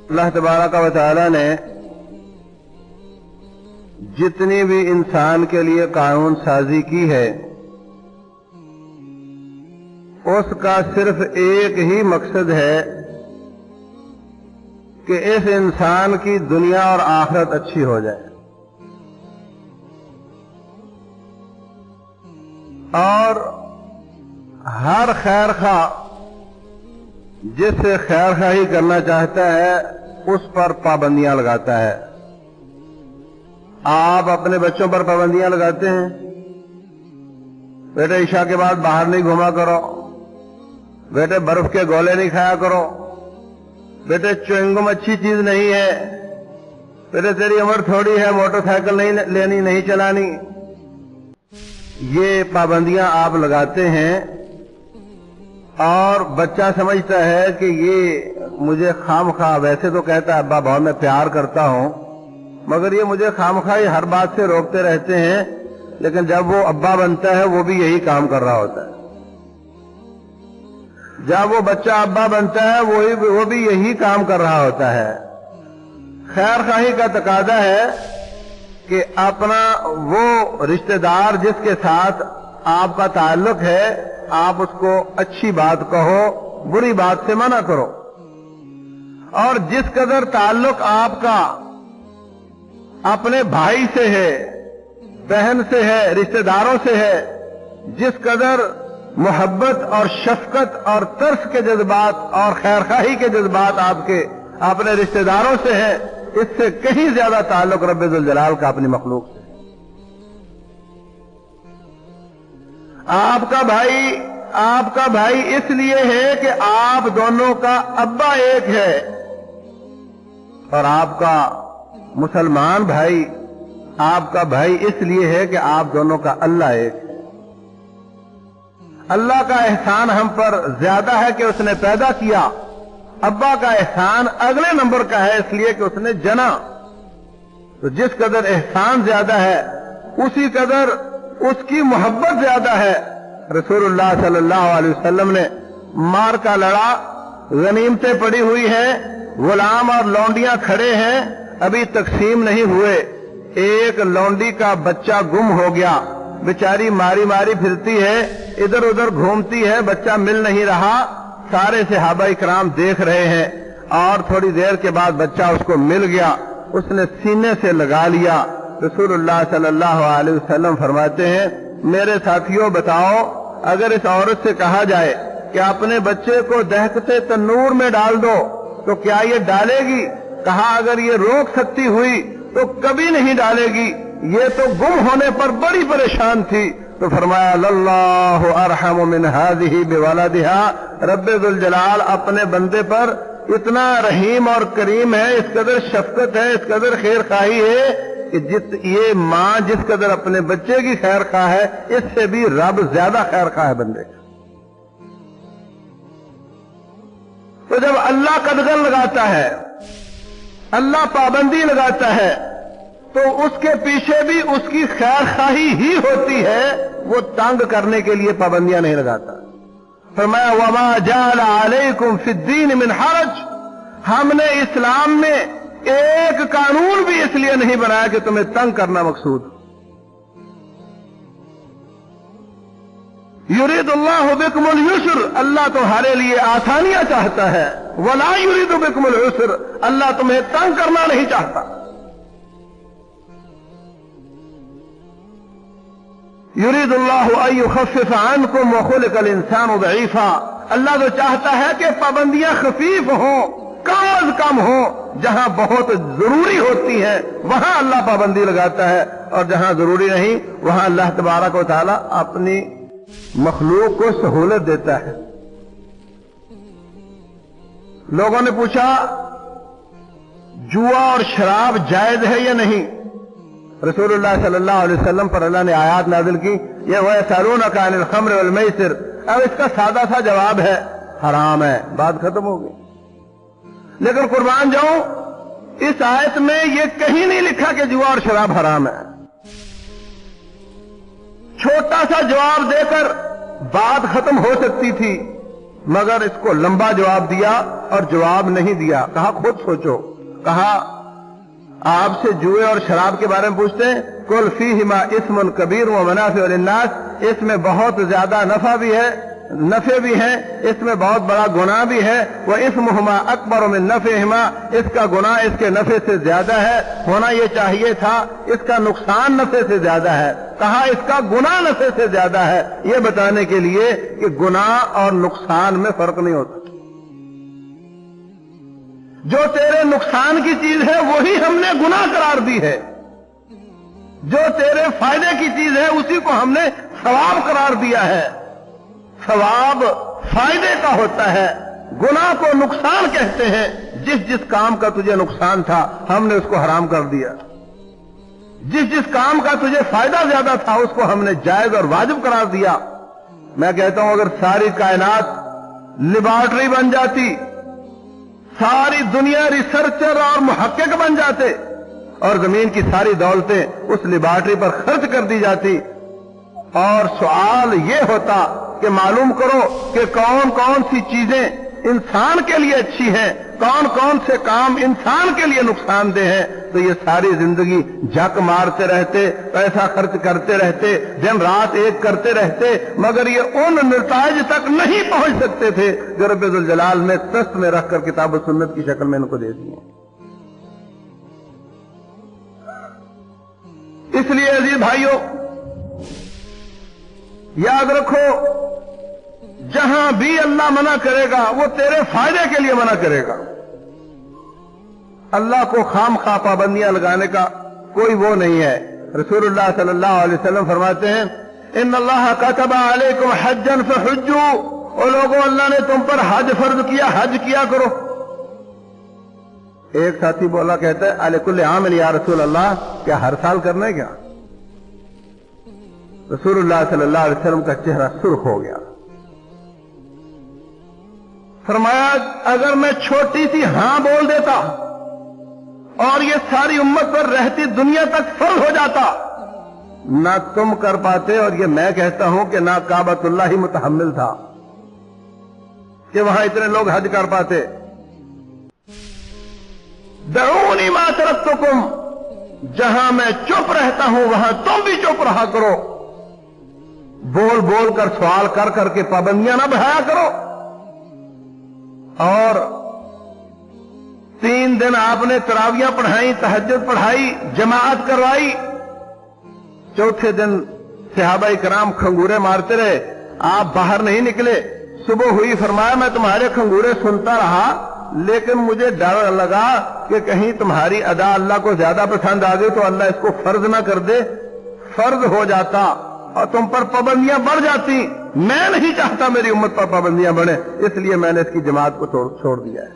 अल्लाह तबारक व तआला ने जितनी भी इंसान के लिए कानून साजी की है उसका सिर्फ एक ही मकसद है कि इस इंसान की दुनिया और आखिरत अच्छी हो जाए। और हर खैर खा जिससे खैर खाही करना चाहता है उस पर पाबंदियां लगाता है। आप अपने बच्चों पर पाबंदियां लगाते हैं, बेटे ईशा के बाद बाहर नहीं घुमा करो, बेटे बर्फ के गोले नहीं खाया करो, बेटे च्युइंगम अच्छी चीज नहीं है, बेटे तेरी उम्र थोड़ी है, मोटरसाइकिल नहीं लेनी, नहीं चलानी। ये पाबंदियां आप लगाते हैं और बच्चा समझता है कि ये मुझे खामखा, वैसे तो कहता है अब्बा बहुत मैं प्यार करता हूं, मगर ये मुझे खामखा ही हर बात से रोकते रहते हैं। लेकिन जब वो अब्बा बनता है वो भी यही काम कर रहा होता है। जब वो बच्चा अब्बा बनता है वो भी यही काम कर रहा होता है। खैर खाही का तकादा है कि अपना वो रिश्तेदार जिसके साथ आपका ताल्लुक है आप उसको अच्छी बात कहो, बुरी बात से मना करो। और जिस कदर ताल्लुक आपका अपने भाई से है, बहन से है, रिश्तेदारों से है, जिस कदर मोहब्बत और शफकत और तरस के जज्बात और खैरखाही के जज्बात आपके अपने रिश्तेदारों से है, इससे कहीं ज्यादा ताल्लुक रब्बुल जलाल का अपनी मखलूक से। आपका भाई इसलिए है कि आप दोनों का अब्बा एक है, और आपका मुसलमान भाई आपका भाई इसलिए है कि आप दोनों का अल्लाह एक है। अल्लाह का एहसान हम पर ज्यादा है कि उसने पैदा किया, अब्बा का एहसान अगले नंबर का है इसलिए कि उसने जना। तो जिस कदर एहसान ज्यादा है उसी कदर उसकी मोहब्बत ज्यादा है। रसूलुल्लाह सल्लल्लाहु अलैहि वसल्लम ने मार का लड़ा, गनीमतें पड़ी हुई हैं, गुलाम और लौंडियां खड़े हैं, अभी तकसीम नहीं हुए। एक लौंडी का बच्चा गुम हो गया, बेचारी मारी मारी फिरती है, इधर उधर घूमती है, बच्चा मिल नहीं रहा। सारे सहाबा इकराम देख रहे हैं और थोड़ी देर के बाद बच्चा उसको मिल गया, उसने सीने से लगा लिया। रसूलुल्लाह सल्लल्लाहु अलैहि वसल्लम फरमाते हैं, मेरे साथियों बताओ, अगर इस औरत से कहा जाए कि अपने बच्चे को दहकते तन्नूर में डाल दो तो क्या ये डालेगी? कहा अगर ये रोक सकती हुई तो कभी नहीं डालेगी, ये तो गुम होने पर बड़ी परेशान थी। तो फरमाया लल्लाहु अरहमु मिन हाज़िही बिवलदिहा, रब्बुल जलाल अपने बंदे पर इतना रहीम और करीम है, इस कदर शफकत है, इस कदर खैर खाही है कि ये माँ जिस कदर अपने बच्चे की खैर खा है, इससे भी रब ज्यादा खैर खा है बंदे का। तो जब अल्लाह कदगन लगाता है, अल्लाह पाबंदी लगाता है, तो उसके पीछे भी उसकी खैर खाही ही होती है, वो तंग करने के लिए पाबंदियां नहीं लगाता। फरमाया वमा जाल अलैकुम फिद्दीन मिन हरज, हमने इस्लाम में एक कानून भी इसलिए नहीं बनाया कि तुम्हें तंग करना मकसूद। युरीदुल्लाहु बिकुमुल युस्र, अल्लाह तुम्हारे लिए आसानियां चाहता है। वला युरीदु बिकुमुल उस्र, अल्लाह तुम्हें तंग करना नहीं चाहता। युरीदुल्लाहु अन युखफ्फिफ अन्कुम व खुलिकल इंसानु दईफा, अल्लाह तो चाहता है कि पाबंदियां खफीफ हों, कम अज कम हो। जहां बहुत जरूरी होती है वहां अल्लाह पाबंदी लगाता है, और जहां जरूरी नहीं वहां अल्लाह तबारक व तआला अपनी मखलूक को सहूलत देता है। लोगों ने पूछा जुआ और शराब जायज है या नहीं? रसूलुल्लाह सल्लल्लाहु अलैहि वसल्लम पर अल्लाह ने आयत नाजिल की, ये वह यसअलूनका अनिल खम्र वल मैसिर। अब इसका सादा सा जवाब है हराम है, बात खत्म हो गई। लेकिन कुर्बान जाऊं, इस आयत में यह कहीं नहीं लिखा कि जुआ और शराब हराम है। छोटा सा जवाब देकर बात खत्म हो सकती थी, مگر اس کو لمبا جواب دیا اور جواب نہیں دیا. کہا خود سوچو. کہا آپ سے جوئے اور شراب کے بارے میں پوچھتے ہیں. قل فیہما اسم کبیر و منافع للناس, اس میں بہت زیادہ نفع بھی ہے, اس میں بہت بڑا گناہ بھی ہے. واسمہما اکبر من نفعہما, اس کا گناہ اس کے نفع سے زیادہ ہے. ہونا یہ چاہیے تھا اس کا نقصان نفع سے زیادہ ہے. کہا اس کا گناہ نفع سے زیادہ ہے, یہ بتانے کے لیے کہ گناہ اور نقصان میں فرق نہیں ہوتا. جو تیرے نقصان کی چیز ہے وہی ہم نے گناہ قرار دی ہے, جو تیرے فائدے کی چیز ہے اسی کو ہم نے ثواب قرار دیا ہے. ثواب فائدے کا ہوتا ہے, گناہ کو نقصان کہتے ہیں. جس کام کا تجھے نقصان تھا ہم نے اس کو حرام کر دیا, جس کام کا تجھے فائدہ زیادہ تھا اس کو ہم نے جائز اور واجب قرار دیا. میں کہتا ہوں اگر ساری کائنات لیبارٹری بن جاتی, ساری دنیا ریسرچر اور محقق بن جاتے, اور زمین کی ساری دولتیں اس لیبارٹری پر خرچ کر دی جاتی, اور سوال یہ ہوتا کہ معلوم کرو کہ کون کون سی چیزیں انسان کے لیے اچھی ہیں, کون کون سے کام انسان کے لیے نقصان دہ ہیں, تو یہ ساری زندگی جھک مارتے رہتے, پیسہ خرچ کرتے رہتے, دن رات ایک کرتے رہتے, مگر یہ ان نتائج تک نہیں پہنچ سکتے تھے جو رب ذوالجلال نے دست میں رکھ کر کتاب و سنت کی شکل میں ان کو دے دی ہیں. اس لیے عزیز بھائیوں یاد رکھو, جہاں بھی اللہ منع کرے گا وہ تیرے فائدے کے لیے منع کرے گا. اللہ کو خام خواہ پابندیاں لگانے کا کوئی وہ نہیں ہے. رسول اللہ صلی اللہ علیہ وسلم فرماتے ہیں ان اللہ کتب علیکم حجا فحجوا, او لوگوں اللہ نے تم پر حج فرض کیا, حج کیا کرو. ایک ساتھی بولا, کہتا ہے علی کل عام یا رسول اللہ, کیا ہر سال کرنا ہے کیا؟ رسول اللہ صلی اللہ علیہ وسلم کا چہرہ سرخ ہو گیا. فرمایا اگر میں چھوٹی سی ہاں بول دیتا اور یہ ساری امت پر رہتی دنیا تک فرض ہو جاتا, نہ تم کر پاتے, اور یہ میں کہتا ہوں کہ نہ کعبۃ اللہ ہی متحمل تھا کہ وہاں اتنے لوگ حج کر پاتے. دعونی ما ترکتکم, جہاں میں چپ رہتا ہوں وہاں تم بھی چپ رہا کرو. بول بول کر سوال کر کر کے پابندیاں نہ بڑھایا کرو. اور 3 دن آپ نے تراویاں پڑھائی, تہجد پڑھائی, جماعت کروائی. چوتھے دن صحابہ کرام کھنگورے مارتے رہے, آپ باہر نہیں نکلے. صبح ہوئی, فرمایا میں تمہارے کھنگورے سنتا رہا, لیکن مجھے ڈر لگا کہ کہیں تمہاری ادا اللہ کو زیادہ پسند آ گئی تو اللہ اس کو فرض نہ کر دے, فرض ہو جاتا اور تم پر پابندیاں بڑھ جاتی. میں نہیں چاہتا میری امت پر پابندیاں بڑھیں, اس لیے میں نے اس کی جماعت کو چھوڑ دیا ہے.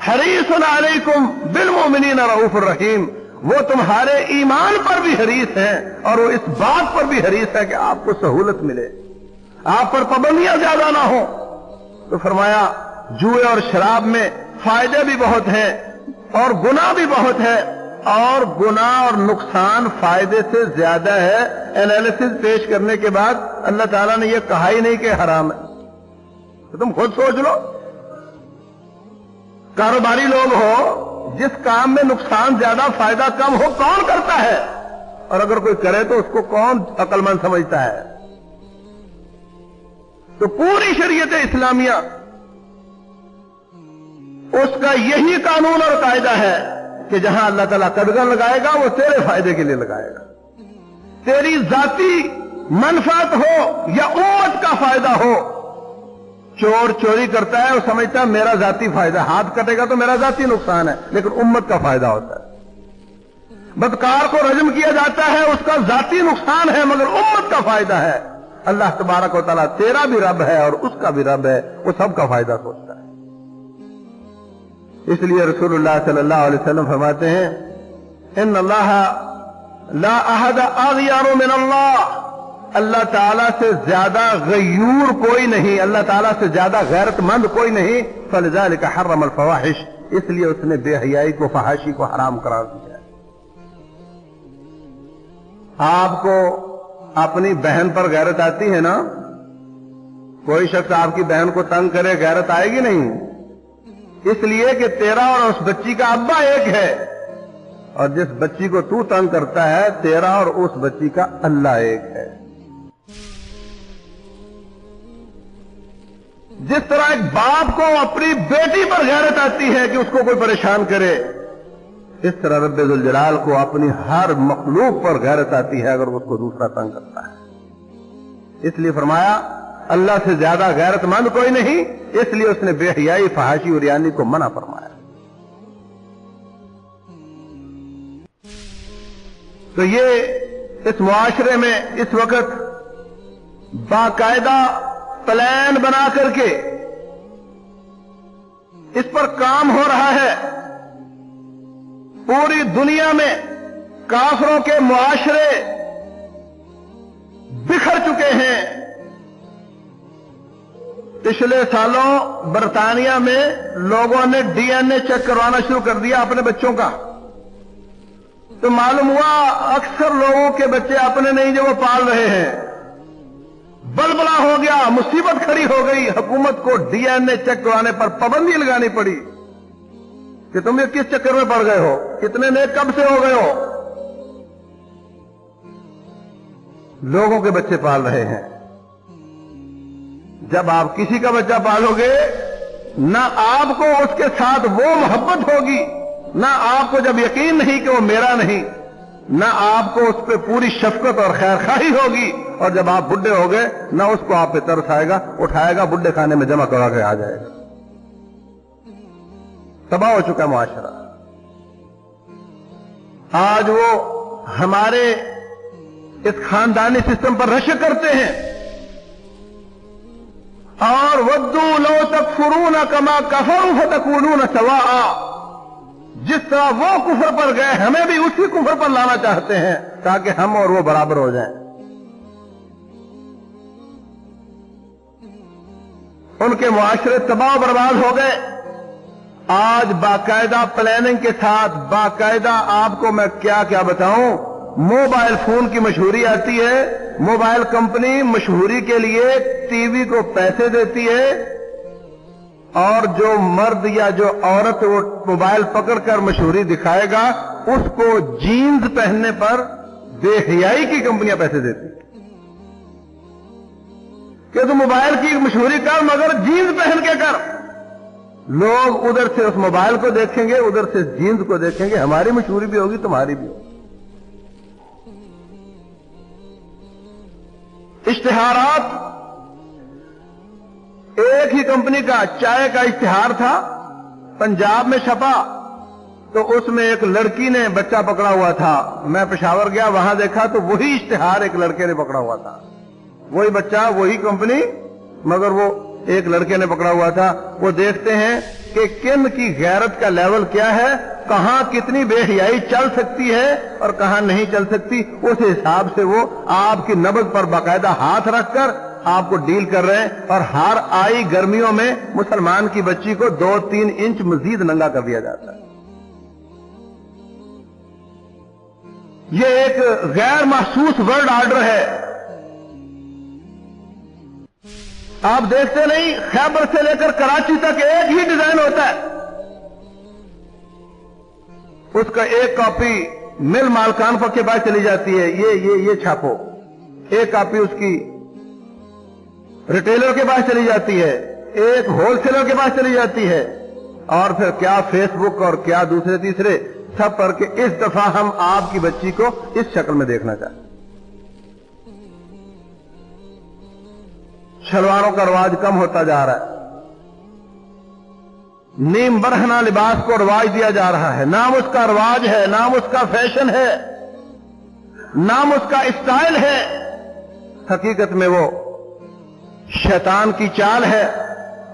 حریص علیکم بالمؤمنین رؤوف الرحیم, وہ تمہارے ایمان پر بھی حریص ہیں اور وہ اس بات پر بھی حریص ہے کہ آپ کو سہولت ملے, آپ پر پابندیاں زیادہ نہ ہوں. تو فرمایا جوئے اور شراب میں فائدے بھی بہت ہیں اور گناہ بھی بہت ہے, اور گناہ اور نقصان فائدے سے زیادہ ہے. انالیسس پیش کرنے کے بعد اللہ تعالیٰ نے یہ کہا ہی نہیں کہ حرام ہے. تو تم خود سوچ لو, کاروباری لوگ ہو, جس کام میں نقصان زیادہ فائدہ کم ہو کون کرتا ہے, اور اگر کوئی کرے تو اس کو کون عقل مند سمجھتا ہے؟ تو پوری شریعت اسلامیہ اس کا یہی قانون اور قاعدہ ہے کہ جہاں اللہ تعالیٰ قدغن لگائے گا وہ تیرے فائدے کے لیے لگائے گا. تیری ذاتی منفعت ہو یا امت کا فائدہ ہو. چور چوری کرتا ہے, وہ سمجھتا ہے میرا ذاتی فائدہ, ہاتھ کٹے گا تو میرا ذاتی نقصان ہے, لیکن امت کا فائدہ ہوتا ہے. بدکار کو رجم کیا جاتا ہے, اس کا ذاتی نقصان ہے مگر امت کا فائدہ ہے. اللہ تبارک و تعالیٰ تیرا بھی رب ہے اور اس کا بھی رب ہے, وہ سب کا فائدہ سوچتا ہے. اس لیے رسول اللہ صلی اللہ علیہ وسلم فرماتے ہیں ان اللہ لا احد اغیر من اللہ, اللہ تعالیٰ سے زیادہ غیور کوئی نہیں, اللہ تعالیٰ سے زیادہ غیرت مند کوئی نہیں. فلذلک حرم الفواحش, اس لیے اس نے بے حیائی کو, فحاشی کو حرام قرار دیا ہے. آپ کو اپنی بہن پر غیرت آتی ہے نا, कोई शख्स आपकी बहन को तंग करे, गैरत आएगी नहीं, इसलिए कि तेरा और उस बच्ची का अब्बा एक है, और जिस बच्ची को तू तंग करता है, तेरा और उस बच्ची का अल्लाह एक है। जिस तरह एक बाप को अपनी बेटी पर गैरत आती है कि उसको कोई परेशान करे, इस तरह रब्बे जुल जलाल को अपनी हर मखलूक पर गैरत आती है अगर उसको दूसरा तंग करता है। इसलिए फरमाया अल्लाह से ज्यादा गैरतमंद कोई नहीं, इसलिए उसने बेहयाई, फहाशी और यानी को मना फरमाया। तो ये इस मुआशरे में इस वक्त बाकायदा प्लान बना करके इस पर काम हो रहा है। पूरी दुनिया में काफिरों के मुआशरे बिखर चुके हैं। पिछले सालों बरतानिया में लोगों ने डीएनए चेक करवाना शुरू कर दिया अपने बच्चों का, तो मालूम हुआ अक्सर लोगों के बच्चे अपने नहीं जो वो पाल रहे हैं। बलबला हो गया, मुसीबत खड़ी हो गई, हुकूमत को डीएनए चेक करवाने पर पाबंदी लगानी पड़ी कि तुम ये किस चक्कर में पड़ गए हो, कितने नेक कब से हो गए हो। लोगों के बच्चे पाल रहे हैं। जब आप किसी का बच्चा पालोगे, ना आपको उसके साथ वो मोहब्बत होगी, ना आपको जब यकीन नहीं कि वो मेरा नहीं, ना आपको उस पर पूरी शफकत और खैरखाही होगी, और जब आप बुढ़े हो गए ना उसको आप पे तरस आएगा, उठाएगा, बुढ़े खाने में जमा करा के आ जाएगा। तबाह हो चुका मुआशरा। आज वो हमारे इस खानदानी सिस्टम पर रश्क करते हैं, और वद्दू लो तकफुरून कमा कफरू फतकूनून सवाआ, जिस तरह वो कुफर पर गए हमें भी उसी कुफर पर लाना चाहते हैं ताकि हम और वो बराबर हो जाएं। उनके मुआशरे तबाह बर्बाद हो गए। आज बाकायदा प्लानिंग के साथ, बाकायदा आपको मैं क्या क्या बताऊं, मोबाइल फोन की मशहूरी आती है। मोबाइल कंपनी मशहूरी के लिए टीवी को पैसे देती है, और जो मर्द या जो औरत वो मोबाइल पकड़कर मशहूरी दिखाएगा, उसको जीन्स पहनने पर बेहयाई की कंपनियां पैसे देती है कि तू मोबाइल की मशहूरी कर, मगर जीन्स पहन के कर। लोग उधर से उस मोबाइल को देखेंगे, उधर से जीन्स को देखेंगे, हमारी मशहूरी भी होगी, तुम्हारी भी होगी। इश्तिहारात, एक ही कंपनी का चाय का इश्तिहार था, पंजाब में छपा, तो उसमें एक लड़की ने बच्चा पकड़ा हुआ था। मैं पेशावर गया, वहां देखा तो वही इश्तिहार एक लड़के ने पकड़ा हुआ था, वही बच्चा, वही कंपनी, मगर वो एक लड़के ने पकड़ा हुआ था। वो देखते हैं कि किन की गैरत का लेवल क्या है, कहां कितनी बेहयाई चल सकती है और कहां नहीं चल सकती। उस हिसाब से वो आपकी नब्ज पर बाकायदा हाथ रखकर आपको डील कर रहे हैं। और हर आई गर्मियों में मुसलमान की बच्ची को 2-3 इंच मजीद नंगा कर दिया जाता है। ये एक गैर महसूस वर्ल्ड ऑर्डर है। आप देखते नहीं, खैबर से लेकर कराची तक एक ही डिजाइन होता है, उसका एक कॉपी मिल मालकान के पास चली जाती है, ये छापो। एक कॉपी उसकी रिटेलर के पास चली जाती है, एक होलसेलर के पास चली जाती है, और फिर क्या फेसबुक और क्या दूसरे तीसरे सब पर के इस दफा हम आपकी बच्ची को इस शक्ल में देखना चाहते। शलवारों का रवाज कम होता जा रहा है, नीम बरहना लिबास को रवाज दिया जा रहा है। नाम उसका रवाज है, नाम उसका फैशन है, नाम उसका स्टाइल है, हकीकत में वो शैतान की चाल है।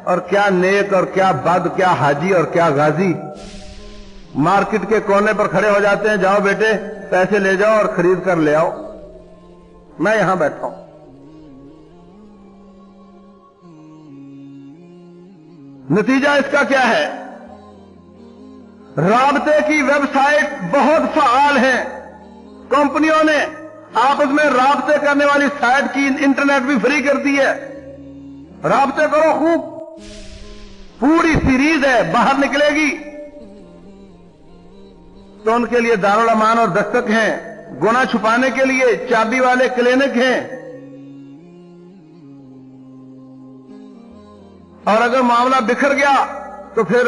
और क्या नेक और क्या बद, क्या हाजी और क्या गाजी मार्केट के कोने पर खड़े हो जाते हैं, जाओ बेटे पैसे ले जाओ और खरीद कर ले आओ, मैं यहां बैठा हूं। नतीजा इसका क्या है? राबते की वेबसाइट बहुत फाल है, कंपनियों ने आपस में राबते करने वाली साइट की इंटरनेट भी फ्री कर दी है। رابطے کرو خوب. پوری سیریز ہے باہر نکلے گی. تو ان کے لیے دارالامان اور دستک ہیں, گناہ چھپانے کے لیے چابی والے کلینک ہیں. اور اگر معاملہ بکھر گیا تو پھر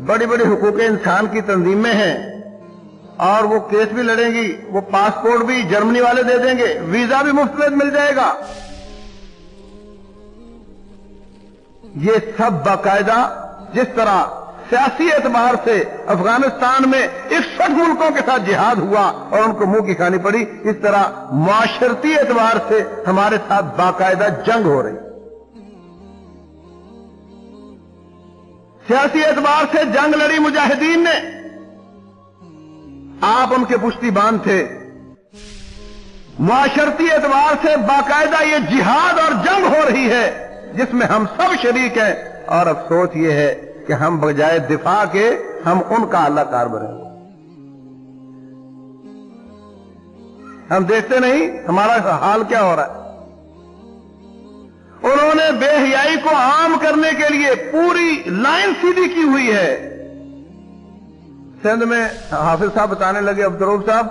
بڑی بڑی حقوق انسان کی تنظیمیں ہیں, اور وہ کیس بھی لڑیں گی. وہ پاسپورٹ بھی جرمنی والے دے دیں گے, ویزا بھی مفت مل جائے گا. یہ سب باقاعدہ جس طرح سیاسی اعتبار سے افغانستان میں 61 ملکوں کے ساتھ جہاد ہوا اور ان کو منہ کی کھانی پڑی, اس طرح معاشرتی اعتبار سے ہمارے ساتھ باقاعدہ جنگ ہو رہی. سیاسی اعتبار سے جنگ لڑی مجاہدین نے, آپ ان کے پشتی باندھ تھے. معاشرتی اعتبار سے باقاعدہ یہ جہاد اور جنگ ہو رہی ہے جس میں ہم سب شریک ہیں, اور افسوس یہ ہے کہ ہم بجائے دفاع کے ہم ان کا اللہ کار بنے. ہم دیکھتے نہیں ہمارا حال کیا ہو رہا ہے. انہوں نے بے حیائی کو عام کرنے کے لیے پوری لائن سیدھی کی ہوئی ہے. سندھ میں حافظ صاحب بتانے لگے, عبدالرؤف صاحب,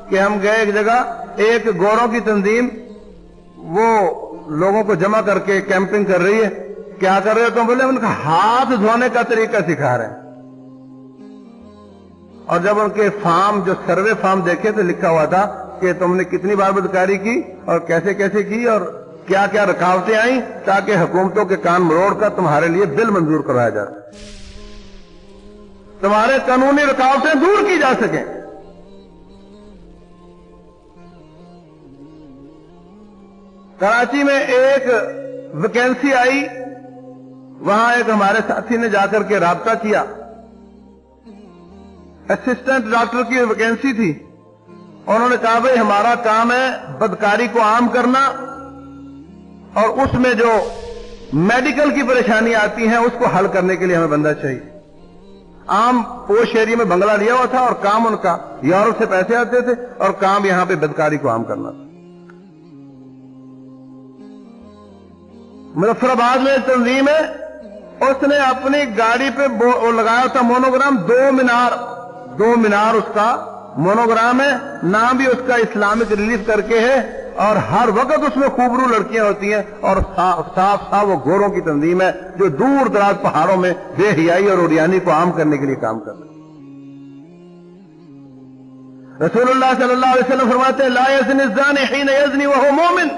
کہ ہم گئے ایک جگہ, ایک گوروں کی تنظیم وہ لوگوں کو جمع کر کے کیمپنگ کر رہی ہے. کیا کر رہے ہو تم؟ بولے ان کا ہاتھ دھونے کا طریقہ سکھا رہے ہیں. اور جب ان کے فارم, جو سروے فارم دیکھے تو لکھا ہوا تھا کہ تم نے کتنی بار بدکاری کی اور کیسے کیسے کی اور کیا کیا رکاوٹیں آئیں, تاکہ حکومتوں کے کان مروڑ کر تمہارے لیے بل منظور کروایا جائے, تمہارے قانونی رکاوٹیں دور کی جا سکیں. کراچی میں ایک ویکینسی آئی, وہاں ایک ہمارے ساتھی نے جا کر کے رابطہ کیا. اسسٹنٹ ڈاکٹر کی ویکینسی تھی. انہوں نے کہا بھائی ہمارا کام ہے بدکاری کو عام کرنا, اور اس میں جو میڈیکل کی پریشانی آتی ہیں اس کو حل کرنے کے لیے ہمیں بندہ چاہیے. عام پوش ایریا میں بنگلہ لیا ہوا تھا اور کام ان کا یورپ سے پیسے آتے تھے اور کام یہاں پہ بدکاری کو عام کرنا تھا. مظفر آباد میں ایک تنظیم ہے, اس نے اپنی گاڑی پہ لگایا تھا مونوگرام, 2 مینار اس کا مونوگرام ہے. نام بھی اس کا اسلامک ریلیف کر کے ہے, اور ہر وقت اس میں خوبرو لڑکیاں ہوتی ہیں, اور صاف وہ گوروں کی تنظیم ہے جو دور دراز پہاڑوں میں بے حیائی اور اوریانی کو عام کرنے کے لیے کام کر رہے ہیں. رسول اللہ صلی اللہ علیہ وسلم فرماتے ہیں لا یزنی الزانی حین یزنی وہو مومن.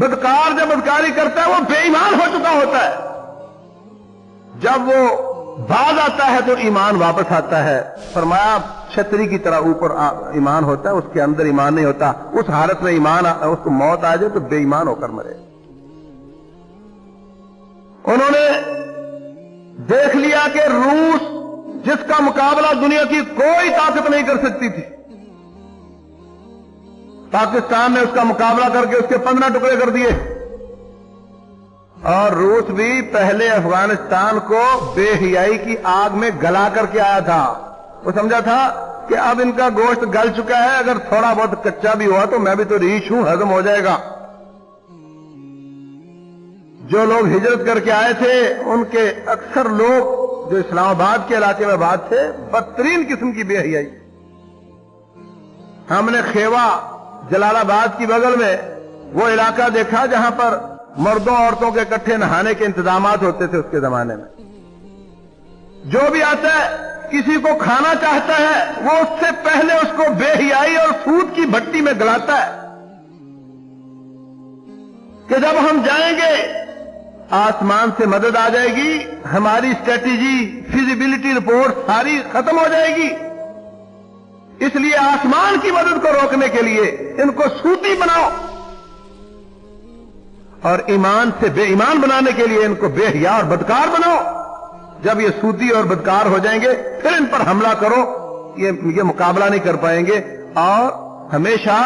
بدکار جب بدکاری کرتا ہے وہ بے ایمان ہو چکا ہوتا ہے, جب وہ باز آتا ہے تو ایمان واپس آتا ہے. فرمایا چھتری کی طرح اوپر ایمان ہوتا ہے, اس کے اندر ایمان نہیں ہوتا. اس حالت میں ایمان اس کو موت آ جائے تو بے ایمان ہو کر مرے. انہوں نے دیکھ لیا کہ روس جس کا مقابلہ دنیا کی کوئی طاقت نہیں کر سکتی تھی, پاکستان نے اس کا مقابلہ کر کے اس کے 15 ٹکڑے کر دیے. اور روس بھی پہلے افغانستان کو بے حیائی کی آگ میں گلا کر کے آیا تھا. وہ سمجھا تھا کہ اب ان کا گوشت گل چکا ہے, اگر تھوڑا بہت کچا بھی ہوا تو میں بھی تو ریچھ ہوں, ہضم ہو جائے گا. جو لوگ ہجرت کر کے آئے تھے ان کے اکثر لوگ جو اسلام آباد کے علاقے میں آباد تھے, بدترین قسم کی بے حیائی. ہم نے خیوا جلال آباد کی بغل میں وہ علاقہ دیکھا جہاں پر مردوں عورتوں کے اکٹھے نہانے کے انتظامات ہوتے تھے اس کے زمانے میں. جو بھی آتا ہے کسی کو کھانا چاہتا ہے وہ اس سے پہلے اس کو بے حیائی اور سود کی بھٹی میں گلاتا ہے کہ جب ہم جائیں گے آسمان سے مدد آ جائے گی, ہماری اسٹریٹجی فیزیبلٹی رپورٹ ساری ختم ہو جائے گی, اس لیے آسمان کی مدد کو روکنے کے لیے ان کو سوتی بناؤ, اور ایمان سے بے ایمان بنانے کے لیے ان کو بے حیا اور بدکار بناؤ. جب یہ سودی اور بدکار ہو جائیں گے پھر ان پر حملہ کرو, یہ مقابلہ نہیں کر پائیں گے. اور ہمیشہ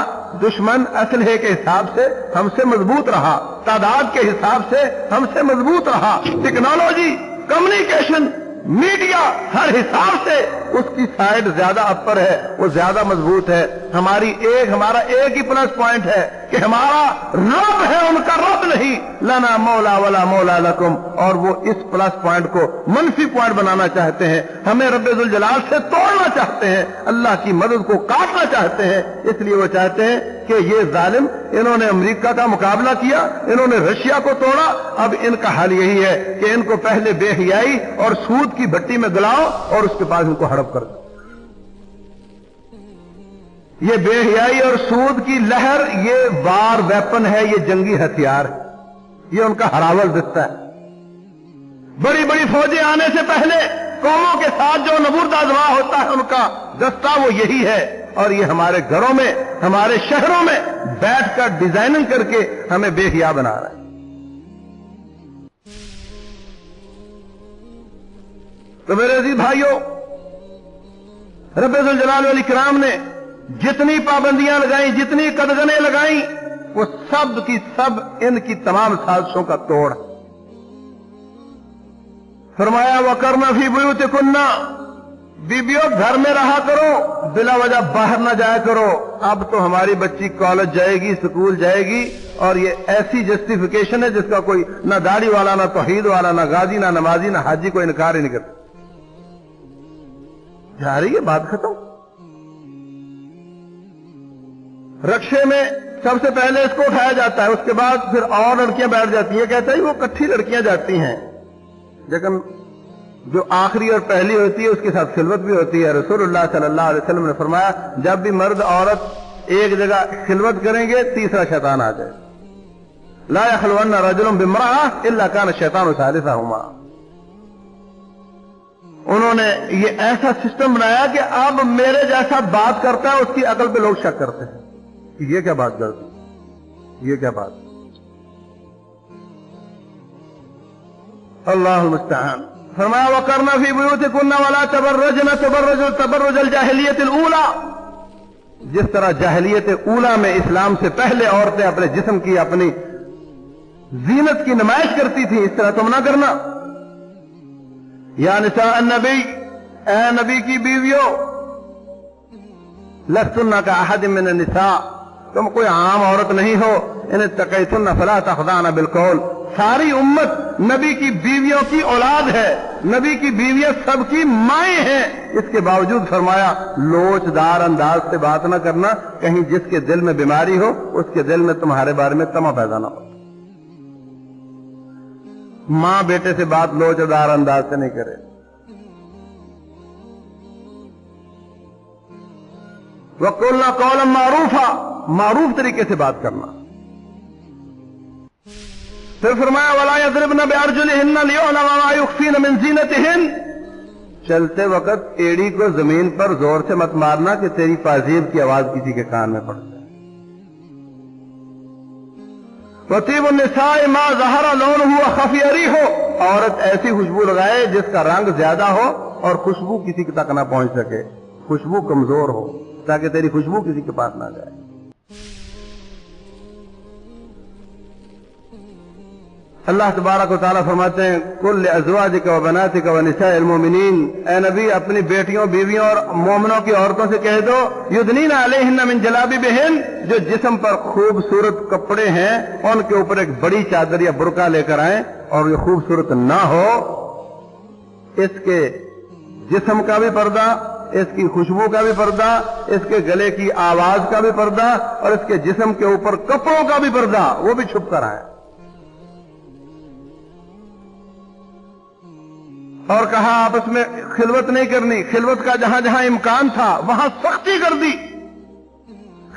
دشمن اسلحے کے حساب سے ہم سے مضبوط رہا, تعداد کے حساب سے ہم سے مضبوط رہا, ٹیکنالوجی کمیونیکیشن मीडिया हर हिसाब से उसकी साइड ज्यादा अपर है, वो ज्यादा मजबूत है। हमारा एक ही प्लस पॉइंट है कि हमारा रब है, उनका रब नहीं। लना मौला वला मौला लकुम। और वो इस प्लस पॉइंट को मनफी पॉइंट बनाना चाहते हैं, हमें रब्बे जुल जलाल से तोड़ना चाहते हैं, अल्लाह की मदद को काटना चाहते हैं। इसलिए वो चाहते हैं कि ये जालिम, इन्होंने अमेरिका का मुकाबला किया, इन्होंने रशिया को तोड़ा, अब इनका हाल यही है कि इनको पहले बेहयाई और सूद की भट्टी में गलाओ और उसके बाद इनको हड़प कर दो। ये बेहयाई और सूद की लहर, ये वार वेपन है, ये जंगी हथियार है, ये उनका हरावल दिखता है। बड़ी बड़ी फौजें आने से पहले कौमों के साथ जो नबूरदाजवा होता है, उनका दस्ता वो यही है। और ये हमारे घरों में, हमारे शहरों में बैठकर डिजाइनिंग करके हमें बेहिया बना रहा है। तो मेरे अजीज भाइयों, रब्बे जुल जलाल वल इकराम ने जितनी पाबंदियां लगाई, जितनी कदगने लगाई, वो सब की सब इनकी तमाम साजिशों का तोड़। फरमाया वकरना फी बुयूतिकुन्ना, बीबियों घर में रहा करो, बिला वजह बाहर ना जाया करो। अब तो हमारी बच्ची कॉलेज जाएगी, स्कूल जाएगी, और ये ऐसी जस्टिफिकेशन है जिसका कोई ना दाढ़ी वाला, ना तौहीद वाला, ना गाजी, ना नमाजी, ना हाजी को इनकार ही नहीं करता। जा रही है, बात खत्म। रक्शे में सबसे पहले इसको उठाया जाता है, उसके बाद फिर और लड़कियां बैठ जाती हैं। कहता है वो इकट्ठी लड़कियां जाती हैं, लेकिन जो आखिरी और पहली होती है उसके साथ खिलवत भी होती है। रसूलुल्लाह सल्लल्लाहु अलैहि वसल्लम ने फरमाया, जब भी मर्द औरत एक जगह खिलवत करेंगे, तीसरा शैतान आ जाए। ला यखलवन्ना रजुलुन बिम्रअह इल्ला कान शैतानु सालिसहुमा। उन्होंने ये ऐसा सिस्टम बनाया कि अब मेरे जैसा बात करता है, उसकी अकल पे लोग शक करते हैं कि ये क्या बात करती, ये क्या बात। अल्लाहुल मुस्तआन। फरमाया वकरना फी बुयूतिकुन्ना वला तबर्रजना तबर्रुजल जाहिलियतिल ऊला। जिस तरह जाहिलियत ऊला में इस्लाम से पहले औरतें अपने जिस्म की, अपनी जीनत की नुमाइश करती थी, इस तरह तुम ना करना। या निसा नबी, ए नबी की बीवियों, लस्तुन्ना का अहद मिन निसा, तुम कोई आम औरत नहीं हो। इन तकैतुन्ना फला तखदाना बिलकौल। सारी उम्मत नबी की बीवियों की औलाद है, नबी की बीवियां सबकी माएं हैं। इसके बावजूद फरमाया लोचदार अंदाज से बात ना करना, कहीं जिसके दिल में बीमारी हो उसके दिल में तुम्हारे बारे में तमा पैदा ना हो। मां बेटे से बात लोचदार अंदाज से नहीं करे। वकुल्ना कौलन मारूफा, मारूफ तरीके से बात करना। फिर फरमाया वला यज़रिबना बिअरजुलिहिन्ना लियुअलमा मा युख्फीना मिन ज़ीनतिहिन। चलते वक्त एड़ी को जमीन पर जोर से मत मारना कि तेरी पाजीब की आवाज किसी के कान में पड़ जाए। वतीबुन निसाए मा ज़हरा लौनुहु व खफिया रिहो। औरत ऐसी खुशबू लगाए जिसका रंग ज्यादा हो और खुशबू किसी तक ना पहुंच सके, खुशबू कमजोर हो, ताकि तेरी खुशबू किसी के पास ना जाए। अल्लाह तबारक व तआला फरमाते हैं कुल अज़वाजिका व बनातिका व निसाइल मोमिनीन, ए नबी अपनी बेटियों, बीवियों और मोमिनों की औरतों से कह दो युदनीना अलैहिन्ना मिन जलाबिबिहिन, जो जिस्म पर खूबसूरत कपड़े हैं उनके ऊपर एक बड़ी चादर या बुर्का लेकर आए, और ये खूबसूरत ना हो, इसके जिस्म का भी पर्दा, इसकी खुशबू का भी पर्दा, इसके गले की आवाज का भी पर्दा, और इसके जिस्म के ऊपर कपड़ों का भी पर्दा, वो भी छुप कर आए। और कहा आपस में खिलवत नहीं करनी। खिलवत का जहां जहां इम्कान था वहां सख्ती कर दी।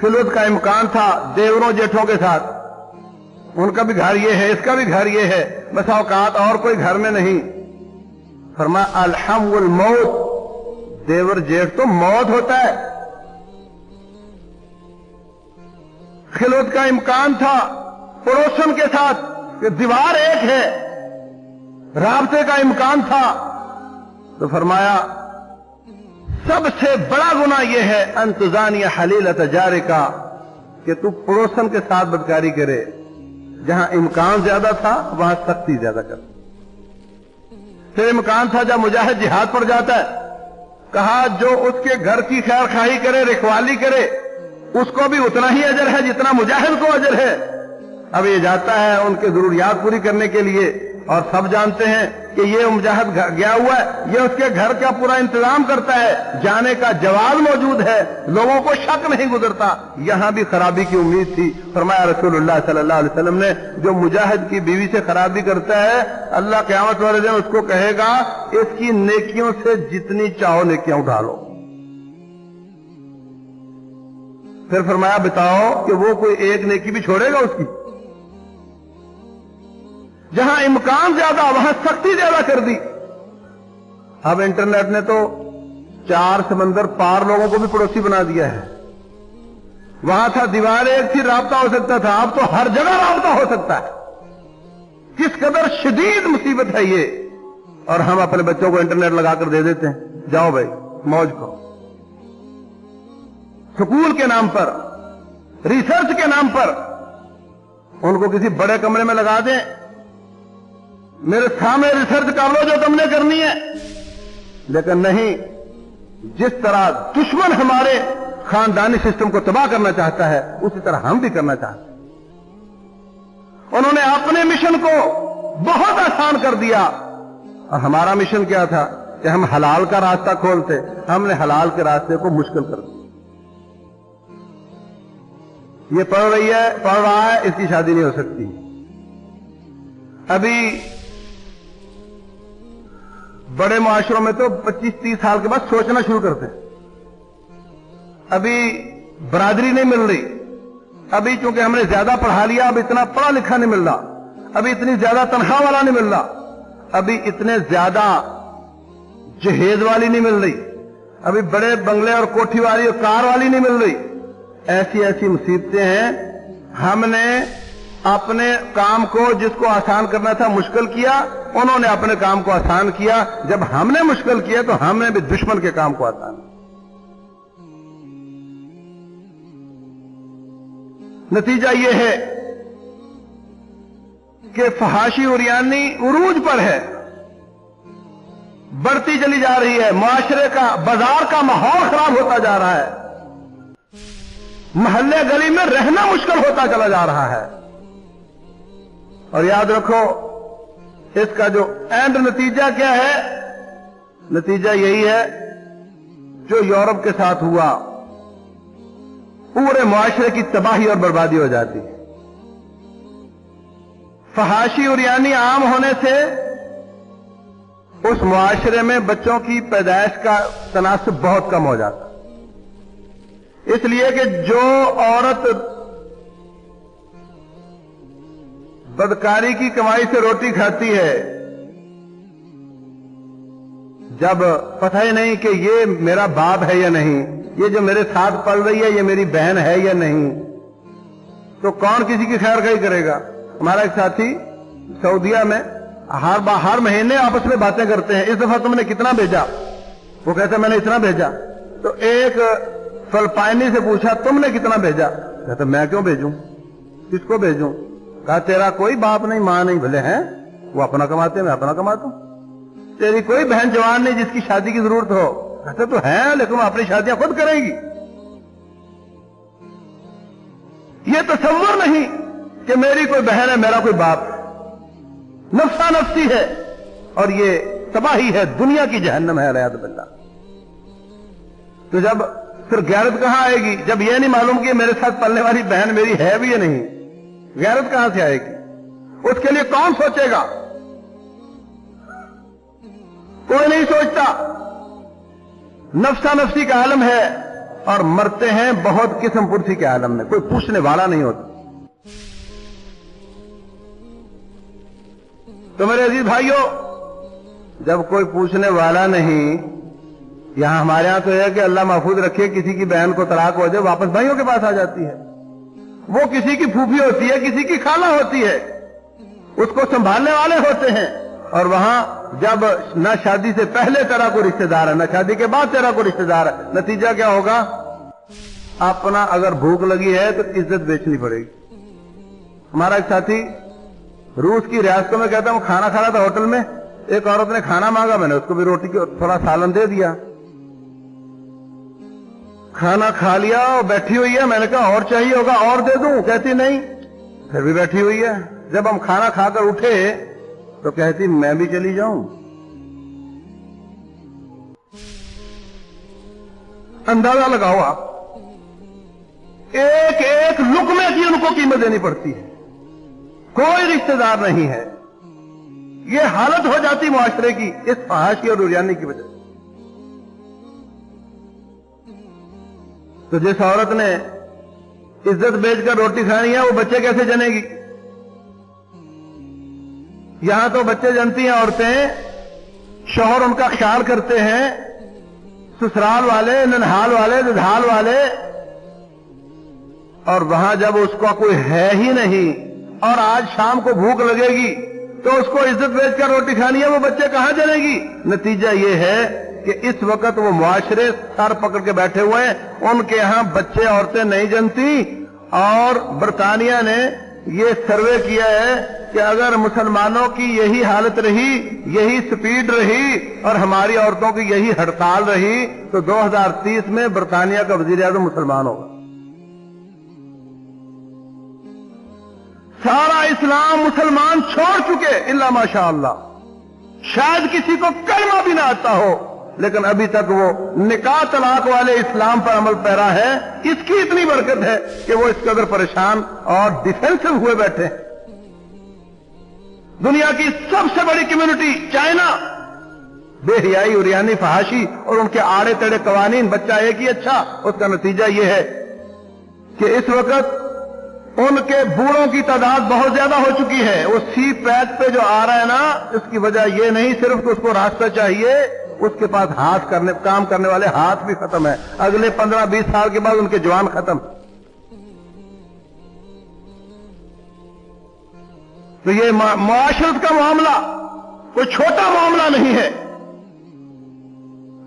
खिलवत का इम्कान था देवरों जेठों के साथ, उनका भी घर ये है, इसका भी घर ये है, बस औकात और कोई घर में नहीं। फरमाया अलहमुल मौत, देवर जेठ तो मौत होता है। खिलवत का इम्कान था पड़ोसन के साथ कि दीवार एक है, राबते का इम्कान था, तो फरमाया सबसे बड़ा गुनाह यह है अंतुजानिया हलीलत जारिका, कि तू पड़ोसन के साथ बदकारी करे। जहां इम्कान ज्यादा था वहां सख्ती ज्यादा कर। پھر امکان تھا جب مجاہد جہاد پر جاتا ہے، کہا جو اس کے گھر کی خیر خواہی کرے، رکھوالی کرے، اس کو بھی اتنا ہی اجر ہے جتنا مجاہد کو اجر ہے۔ اب یہ جاتا ہے ان کے ضروریات پوری کرنے کے لیے، اور سب جانتے ہیں کہ یہ مجاہد گیا ہوا ہے، یہ اس کے گھر کا پورا انتظام کرتا ہے، جانے کا جواز موجود ہے، لوگوں کو شک نہیں گزرتا۔ یہاں بھی خرابی کی امید تھی۔ فرمایا رسول اللہ صلی اللہ علیہ وسلم نے، جو مجاہد کی بیوی سے خرابی کرتا ہے، اللہ قیامت والے دن اس کو کہے گا اس کی نیکیوں سے جتنی چاہو نیکیاں اٹھا لو۔ پھر فرمایا بتاؤ کہ وہ کوئی ایک نیکی بھی چھوڑے گا اس کی؟ جہاں امکان زیادہ وہاں سختی زیادہ کر دی۔ اب انٹرنیٹ نے تو 4 سمندر پار لوگوں کو بھی پڑوسی بنا دیا ہے۔ وہاں تھا دیوار ایک تھی، رابطہ ہو سکتا تھا، اب تو ہر جگہ رابطہ ہو سکتا ہے۔ کس قدر شدید مصیبت ہے یہ، اور ہم اپنے بچوں کو انٹرنیٹ لگا کر دے دیتے ہیں، جاؤ بھائی موج کھاؤ۔ سکول کے نام پر، ریسرچ کے نام پر ان کو کسی بڑے کمرے میں لگا دیں، میرے سامنے ریسرچ کر لو جو تم نے کرنی ہے۔ لیکن نہیں، جس طرح دشمن ہمارے خاندانی سسٹم کو تباہ کرنا چاہتا ہے، اسی طرح ہم بھی کرنا چاہتے ہیں۔ انہوں نے اپنے مشن کو بہت آسان کر دیا، اور ہمارا مشن کیا تھا کہ ہم حلال کا راستہ کھولتے، ہم نے حلال کے راستے کو مشکل کر دیا۔ یہ پڑھ رہا ہے، اس کی شادی نہیں ہو سکتی۔ ابھی بڑے معاشروں میں تو 25-30 سال کے بعد سوچنا شروع کرتے ہیں۔ ابھی برادری نہیں مل رہی، ابھی چونکہ ہم نے زیادہ پڑھا لیا، اب اتنا پڑھا لکھا نہیں مل رہا، ابھی اتنی زیادہ تنخواہ والا نہیں مل رہا، ابھی اتنے زیادہ جہیز والی نہیں مل رہی، ابھی بڑے بنگلے اور کوٹھی والی اور کار والی نہیں مل رہی۔ ایسی ایسی مصیبتیں ہیں۔ ہم نے اپنے کام کو جس کو آسان کرنا تھا مشکل کیا، انہوں نے اپنے کام کو آسان کیا۔ جب ہم نے مشکل کیا تو ہم نے بھی دشمن کے کام کو آسان کیا۔ نتیجہ یہ ہے کہ فحاشی عریانی عروج پر ہے، بڑھتی چلی جا رہی ہے، معاشرے کا، بازار کا ماحول خراب ہوتا جا رہا ہے، محلے گلی میں رہنا مشکل ہوتا چلا جا رہا ہے۔ اور یاد رکھو اس کا جو اینڈ نتیجہ کیا ہے؟ نتیجہ یہی ہے جو یورپ کے ساتھ ہوا، پورے معاشرے کی تباہی اور بربادی ہو جاتی ہے۔ فحاشی عریانی عام ہونے سے اس معاشرے میں بچوں کی پیدائش کا تناسب بہت کم ہو جاتا، اس لیے کہ جو عورت بدکاری کی کمائی سے روٹی کھاتی ہے، جب پتہ ہی نہیں کہ یہ میرا باپ ہے یا نہیں، یہ جو میرے ساتھ پل رہی ہے یہ میری بہن ہے یا نہیں، تو کون کسی کی خیر خواہی کرے گا؟ ہمارا ایک ساتھی سعودیہ میں ہر مہینے آپس میں باتیں کرتے ہیں، اس دفعہ تم نے کتنا بھیجا؟ وہ کہتا میں نے اتنا بھیجا۔ تو ایک فلپائنی سے پوچھا تم نے کتنا بھیجا؟ کہتا میں کیوں بھیجوں، کس کو بھیجوں؟ کہا تیرا کوئی باپ نہیں ماں نہیں، بھلے ہیں وہ اپنا کماتے میں اپنا کماتا ہوں، تیری کوئی بہن جوان نہیں جس کی شادی کی ضرورت ہو؟ کہتے تو ہیں لیکن وہ اپنی شادیاں خود کرے گی۔ یہ تصور نہیں کہ میری کوئی بہن ہے میرا کوئی باپ ہے، نفسا نفسی ہے، اور یہ تباہی ہے، دنیا کی جہنم ہے والعیاذ باللہ۔ تو جب پھر غیرت کہاں آئے گی جب یہ نہیں معلوم کہ میرے ساتھ پلنے والی بہن میری ہے بھی یا نہیں؟ غیرت کہاں سے آئے گی؟ اس کے لیے کون سوچے گا؟ کوئی نہیں سوچتا۔ نفسا نفسی کا عالم ہے، اور مرتے ہیں بہت قسم پرسی کے عالم میں، کوئی پوچھنے والا نہیں ہوتا۔ تو میرے عزیز بھائیوں، جب کوئی پوچھنے والا نہیں، یہاں ہمارے ہاں تو ہے کہ اللہ محفوظ رکھے کسی کی بہن کو طلاق ہو جائے واپس بھائیوں کے پاس آ جاتی ہے، وہ کسی کی پھوپھی ہوتی ہے، کسی کی خالہ ہوتی ہے، اس کو سنبھالنے والے ہوتے ہیں، اور وہاں جب نہ شادی سے پہلے تیرا کوئی رشتہ دار ہے نہ شادی کے بعد تیرا کوئی رشتہ دار ہے، نتیجہ کیا ہوگا؟ اپنا اگر بھوک لگی ہے تو عزت بیچنی پڑے گی۔ ہمارا ایک ساتھی روس کی ریاستوں میں کہتا ہوں کھانا کھا رہا تھا ہوٹل میں، एक औरत ने खाना मांगा, मैंने उसको भी रोटी की थोड़ा सालन दे दिया। खाना खा लिया और बैठी हुई है। मैंने कहा और चाहिए होगा, और दे दूं? कहती नहीं, फिर भी बैठी हुई है। जब हम खाना खाकर उठे तो कहती मैं भी चली जाऊं। अंदाजा लगाओ आप, एक एक लुकमे की उनको कीमत देनी पड़ती है, कोई रिश्तेदार नहीं है। ये हालत हो जाती मुआशरे की इस फहाशी और उरियानी की वजह से। तो जिस औरत ने इज्जत बेचकर रोटी खानी है, वो बच्चे कैसे जनेगी? यहां तो बच्चे जनती हैं औरतें, शौहर उनका ख्याल करते हैं, ससुराल वाले, ननहाल वाले, दधाल वाले, और वहां जब उसका कोई है ही नहीं और आज शाम को भूख लगेगी तो उसको इज्जत बेचकर रोटी खानी है, वो बच्चे कहां जनेगी? नतीजा ये है कि इस वक्त वो मुआशरे सर पकड़ के बैठे हुए हैं, उनके यहां बच्चे औरतें नहीं जनती। और बरतानिया ने ये सर्वे किया है कि अगर मुसलमानों की यही हालत रही, यही स्पीड रही और हमारी औरतों की यही हड़ताल रही तो 2030 में बरतानिया का वजीर आज़म मुसलमान होगा। सारा इस्लाम मुसलमान छोड़ चुके इल्ला माशाअल्लाह। शायद किसी को कलमा भी ना आता हो, लेकिन अभी तक वो निकाह तलाक वाले इस्लाम पर अमल पैरा है। इसकी इतनी बरकत है कि वो इस कदर परेशान और डिफेंसिव हुए बैठे हैं। दुनिया की सबसे बड़ी कम्युनिटी चाइना, बेहयाई, उरियानी, फहाशी और उनके आड़े तेड़े कवानीन, बच्चा एक ही अच्छा। उसका नतीजा यह है कि इस वक्त उनके बूढ़ों की तादाद बहुत ज्यादा हो चुकी है। वो सी पैक पे जो आ रहा है ना, इसकी वजह यह नहीं सिर्फ कि उसको रास्ता चाहिए, उसके पास काम करने वाले हाथ भी खत्म है। अगले 15-20 साल के बाद उनके जवान खत्म। तो ये मुआशरत का मामला कोई छोटा मामला नहीं है।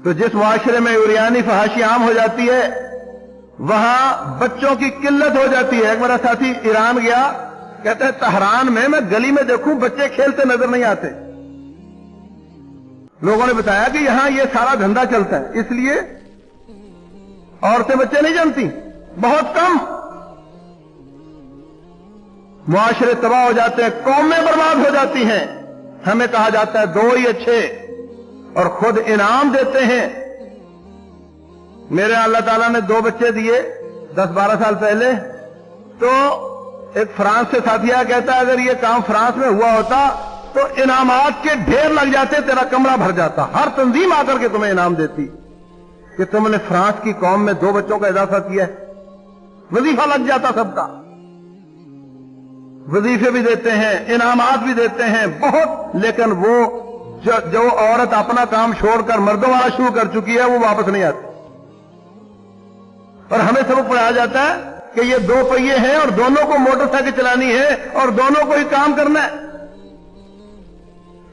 तो जिस मुआशरे में उरियानी फहाशी आम हो जाती है, वहां बच्चों की किल्लत हो जाती है। एक मेरा साथी ईरान गया, कहता है तहरान में मैं गली में देखूं बच्चे खेलते नजर नहीं आते। लोगों ने बताया कि यहां ये सारा धंधा चलता है, इसलिए औरतें बच्चे नहीं जानती, बहुत कम। मुआशरे तबाह हो जाते हैं, कौमें बर्बाद हो जाती हैं। हमें कहा जाता है दो ही अच्छे, और खुद इनाम देते हैं। मेरे अल्लाह ताला ने 2 बच्चे दिए 10-12 साल पहले। तो एक फ्रांस से साथिया कहता है अगर ये काम फ्रांस में हुआ होता तो इनामात के ढेर लग जाते, तेरा कमरा भर जाता। हर तंजीम आकर के तुम्हें इनाम देती कि तुमने फ्रांस की कौम में 2 बच्चों का इजाफा किया है। वजीफा लग जाता सबका, वजीफे भी देते हैं, इनामात भी देते हैं बहुत। लेकिन वो जो औरत अपना काम छोड़कर मर्दों वाला शुरू कर चुकी है, वो वापस नहीं आती। और हमें सबक पढ़ाया जाता है कि ये 2 पहिए हैं और दोनों को मोटरसाइकिल चलानी है और दोनों को ही काम करना है,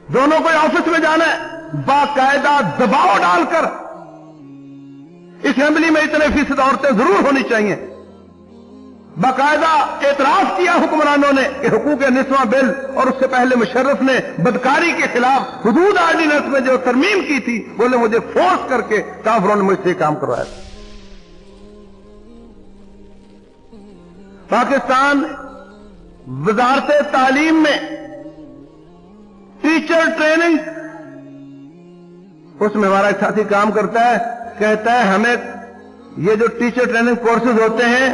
दोनों को ऑफिस में जाना है। बाकायदा दबाव डालकर असेंबली में इतने फीसद औरतें जरूर होनी चाहिए। बाकायदा एतराज किया हुक्मरानों ने कि हुकूक निस्वा बिल, और उससे पहले मुशर्रफ ने बदकारी के खिलाफ हुदूद आर्डिनेंस में जो तरमीम की थी, बोले मुझे फोर्स करके काफिरों ने मुझसे काम करवाया। पाकिस्तान वजारत तालीम में टीचर ट्रेनिंग, उसमें हमारा एक साथी काम करता है, कहता है हमें ये जो टीचर ट्रेनिंग कोर्सेज होते हैं,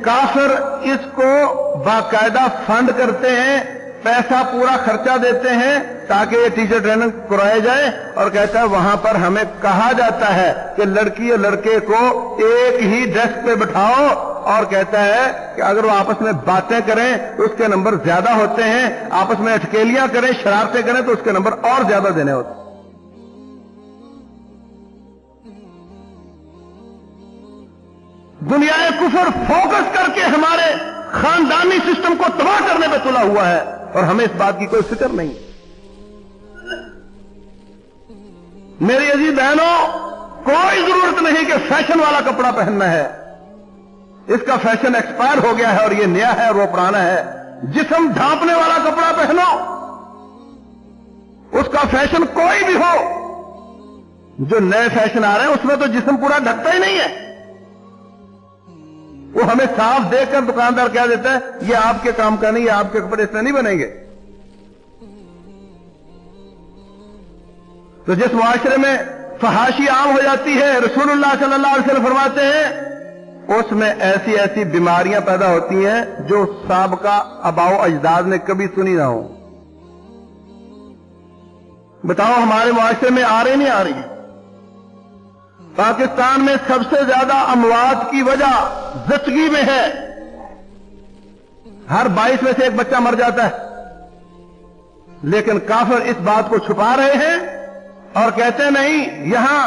काफिर इसको बाकायदा फंड करते हैं, पैसा पूरा खर्चा देते हैं ताकि ये टीचर ट्रेनिंग कराया जाए। और कहता है वहां पर हमें कहा जाता है कि लड़की और लड़के को एक ही डेस्क पे बिठाओ, और कहता है कि अगर वो आपस में बातें करें तो उसके नंबर ज्यादा होते हैं, आपस में अटकेलियां करें, शरारतें करें तो उसके नंबर और ज्यादा देने होते हैं। दुनिया कुफर फोकस करके हमारे खानदानी सिस्टम को तबाह करने पे तुला हुआ है, और हमें इस बात की कोई फिक्र नहीं। मेरी अजीज बहनों, कोई जरूरत नहीं कि फैशन वाला कपड़ा पहनना है। इसका फैशन एक्सपायर हो गया है और ये नया है और वो पुराना है। जिस्म ढांपने वाला कपड़ा पहनो, उसका फैशन कोई भी हो, जो नए फैशन आ रहे हैं उसमें तो जिस्म पूरा ढकता ही नहीं है। वो हमें साफ देखकर दुकानदार कह देता है ये आपके काम का नहीं, ये आपके कपड़े इसमें नहीं बनेंगे। तो जिस मुआशरे में फहाशी आम हो जाती है, रसूलुल्लाह सल्लल्लाहु अलैहि वसल्लम फरमाते हैं उसमें ऐसी ऐसी बीमारियां पैदा होती हैं जो साबका आबाओ अजदाद ने कभी सुनी ना हो। बताओ हमारे मुआशरे में आ रही नहीं आ रही? पाकिस्तान में सबसे ज्यादा अमवात की वजह जचगी में है। हर 22 में से एक बच्चा मर जाता है। लेकिन काफिर इस बात को छुपा रहे हैं और कहते हैं नहीं, यहां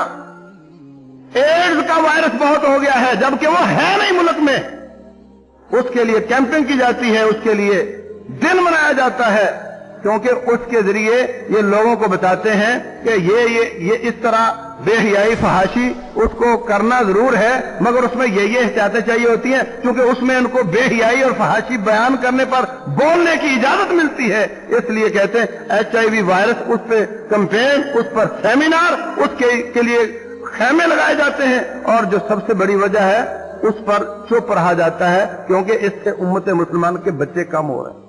एड्स का वायरस बहुत हो गया है, जबकि वो है नहीं मुल्क में। उसके लिए कैंपिंग की जाती है, उसके लिए दिन मनाया जाता है, क्योंकि उसके जरिए ये लोगों को बताते हैं कि ये इस तरह बेहयाई फहाशी उसको करना जरूर है, मगर उसमें ये एहतियातें चाहिए होती हैं, क्योंकि उसमें उनको बेहयाई और फहाशी बयान करने पर बोलने की इजाजत मिलती है। इसलिए कहते हैं HIV वायरस, उस पर कैंपेन, उस पर सेमिनार, उसके लिए खेमे लगाए जाते हैं। और जो सबसे बड़ी वजह है उस पर चुप रहा जाता है, क्योंकि इससे उम्मत मुसलमान के बच्चे कम हो रहे हैं।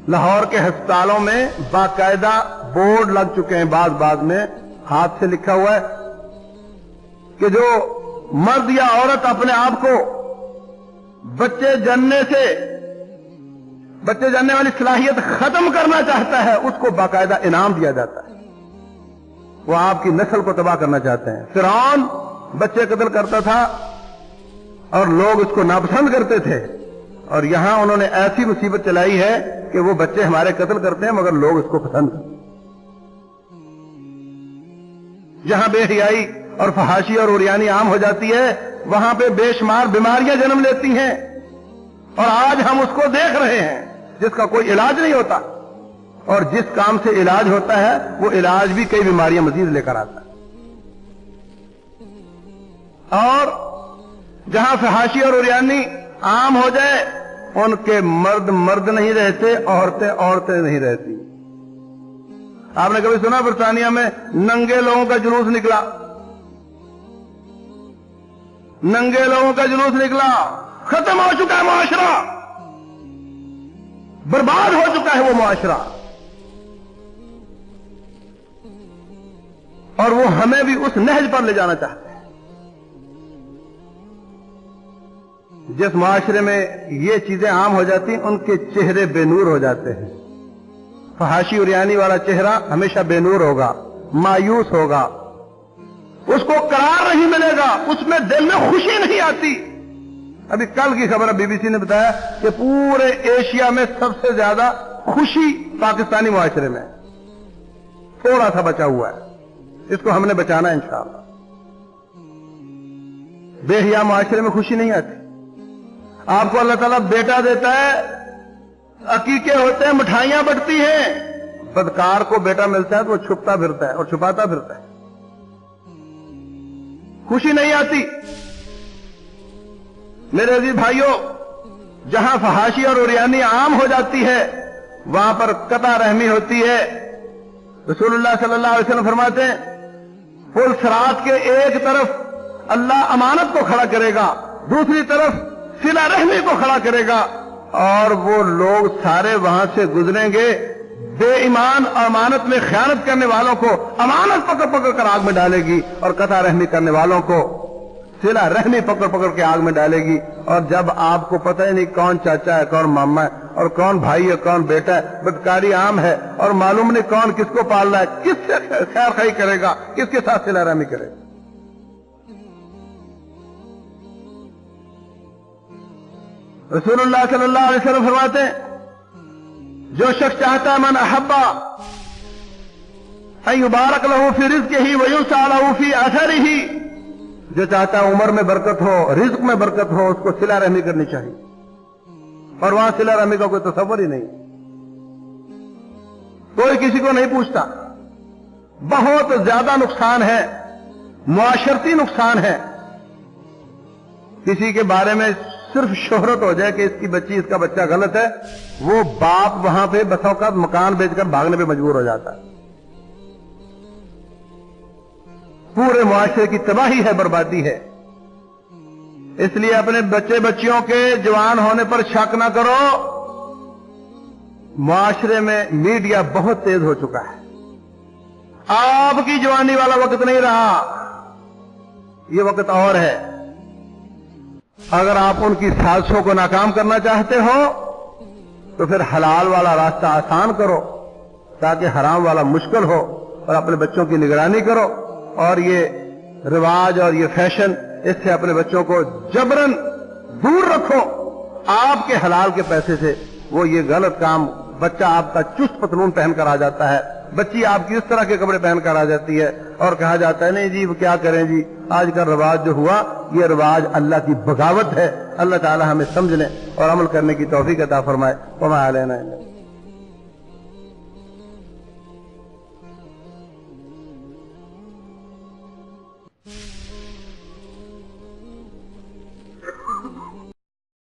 लाहौर के अस्पतालों में बाकायदा बोर्ड लग चुके हैं, बाज में हाथ से लिखा हुआ है कि जो मर्द या औरत अपने आप को बच्चे जनने वाली सलाहियत खत्म करना चाहता है, उसको बाकायदा इनाम दिया जाता है। वो आपकी नस्ल को तबाह करना चाहते हैं। फिरौन बच्चे कत्ल करता था और लोग उसको नापसंद करते थे, और यहां उन्होंने ऐसी मुसीबत चलाई है कि वो बच्चे हमारे कत्ल करते हैं मगर लोग उसको पसंद करते हैं। जहां बेहयाई और फहाशी और उरियानी आम हो जाती है, वहां पे बेशुमार बीमारियां जन्म लेती हैं, और आज हम उसको देख रहे हैं जिसका कोई इलाज नहीं होता, और जिस काम से इलाज होता है वो इलाज भी कई बीमारियां मजीद लेकर आता है। और जहां फहाशी और उरियानी आम हो जाए, उनके मर्द नहीं रहते, औरतें नहीं रहती। आपने कभी सुना बरतानिया में नंगे लोगों का जुलूस निकला? नंगे लोगों का जुलूस निकला, खत्म हो चुका है मुआशरा, बर्बाद हो चुका है वो मुआशरा। और वो हमें भी उस नहज पर ले जाना चाहते हैं। जिस मुआशरे में ये चीजें आम हो जाती हैं, उनके चेहरे बेनूर हो जाते हैं। फहाशी उरियानी वाला चेहरा हमेशा बेनूर होगा, मायूस होगा, उसको करार नहीं मिलेगा, उसमें दिल में खुशी नहीं आती। अभी कल की खबर है, BBC ने बताया कि पूरे एशिया में सबसे ज्यादा खुशी पाकिस्तानी मुआशरे में, थोड़ा सा बचा हुआ है, इसको हमने बचाना है इंशाअल्लाह। बेहिया मुआशरे में खुशी नहीं आती। आपको अल्लाह ताला बेटा देता है, अकीके होते हैं, मिठाइयां बंटती हैं, बदकार को बेटा मिलता है तो वो छुपता फिरता है और छुपाता फिरता है, खुशी नहीं आती। मेरे अजीज भाइयों, जहां फहाशी और उरियानी आम हो जाती है, वहां पर कता रहमी होती है। रसूलुल्लाह सल्लल्लाहु अलैहि वसल्लम फरमाते हैं, पुल सिरात के एक तरफ अल्लाह अमानत को खड़ा करेगा, दूसरी तरफ सिला रहमी को खड़ा करेगा, और वो लोग सारे वहां से गुजरेंगे। बेईमान और अमानत में खयानत करने वालों को अमानत पकड़ कर आग में डालेगी, और कता रहमी करने वालों को सिला रहमी पकड़ के आग में डालेगी। और जब आपको पता ही नहीं कौन चाचा है, कौन मामा है, और कौन भाई है, कौन बेटा है, बदकारी आम है, और मालूम नहीं कौन किसको पाल रहा है, किससे खैर खाई करेगा, किसके साथ सिला रहमी करेगा। रसूलुल्लाह सल्लल्लाहु अलैहि वसल्लम फरमाते हैं, जो शख्स चाहता है, मन अहब्बा अन युबारक लहू फी रिज़्क़िही व युसअ लहू फी अथरिही, जो चाहता है उम्र में बरकत हो, रिज्क में बरकत हो, उसको सिला रहमी करनी चाहिए। और वहां सिला रहमी का कोई तसव्वुर ही नहीं, कोई किसी को नहीं पूछता। बहुत ज्यादा नुकसान है, मुआशरती नुकसान है। किसी के बारे में صرف شہرت ہو جائے کہ اس کی بچی، اس کا بچہ غلط ہے، وہ باپ وہاں پہ بس اوقات مکان بیچ کر بھاگنے پہ مجبور ہو جاتا ہے. پورے معاشرے کی تباہی ہے، بربادی ہے. اس لیے اپنے بچے بچیوں کے جوان ہونے پر شک نہ کرو. معاشرے میں میڈیا بہت تیز ہو چکا ہے. آپ کی جوانی والا وقت نہیں رہا، یہ وقت اور ہے. اگر آپ ان کی سازشوں کو ناکام کرنا چاہتے ہو تو پھر حلال والا راستہ آسان کرو تاکہ حرام والا مشکل ہو، اور اپنے بچوں کی نگرانی کرو. اور یہ رواج اور یہ فیشن، اس سے اپنے بچوں کو جبرن دور رکھو. آپ کے حلال کے پیسے سے وہ یہ غلط کام، بچہ آپ کا چست پتلون پہن کر آ جاتا ہے، بچی آپ کی اس طرح کے کپڑے پہن کر آ جاتی ہے، اور کہا جاتا ہے نہیں جی وہ کیا کریں جی، آج کا رواج جو ہوا یہ رواج اللہ کی بغاوت ہے. اللہ تعالی ہمیں سمجھنے اور عمل کرنے کی توفیق عطا فرمائے. وما علینا